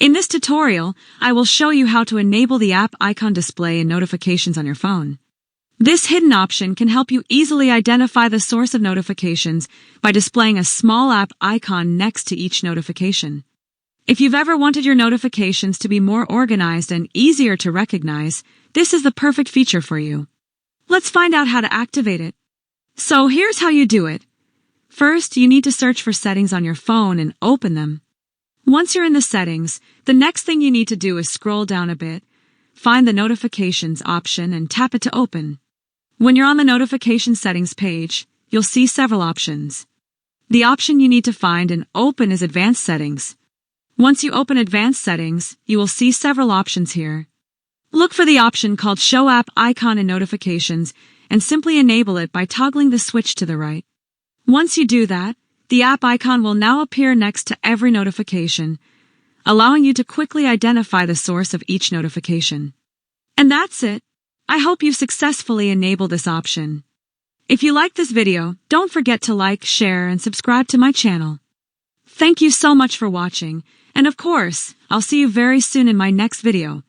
In this tutorial, I will show you how to enable the app icon display in notifications on your phone. This hidden option can help you easily identify the source of notifications by displaying a small app icon next to each notification. If you've ever wanted your notifications to be more organized and easier to recognize, this is the perfect feature for you. Let's find out how to activate it. So here's how you do it. First, you need to search for settings on your phone and open them. Once you're in the settings, the next thing you need to do is scroll down a bit, find the notifications option and tap it to open. When you're on the notification settings page, you'll see several options. The option you need to find and open is Advanced Settings. Once you open Advanced Settings, you will see several options here. Look for the option called Show App Icon in Notifications and simply enable it by toggling the switch to the right. Once you do that, the app icon will now appear next to every notification, allowing you to quickly identify the source of each notification. And that's it. I hope you've successfully enabled this option. If you like this video, don't forget to like, share, and subscribe to my channel. Thank you so much for watching, and of course, I'll see you very soon in my next video.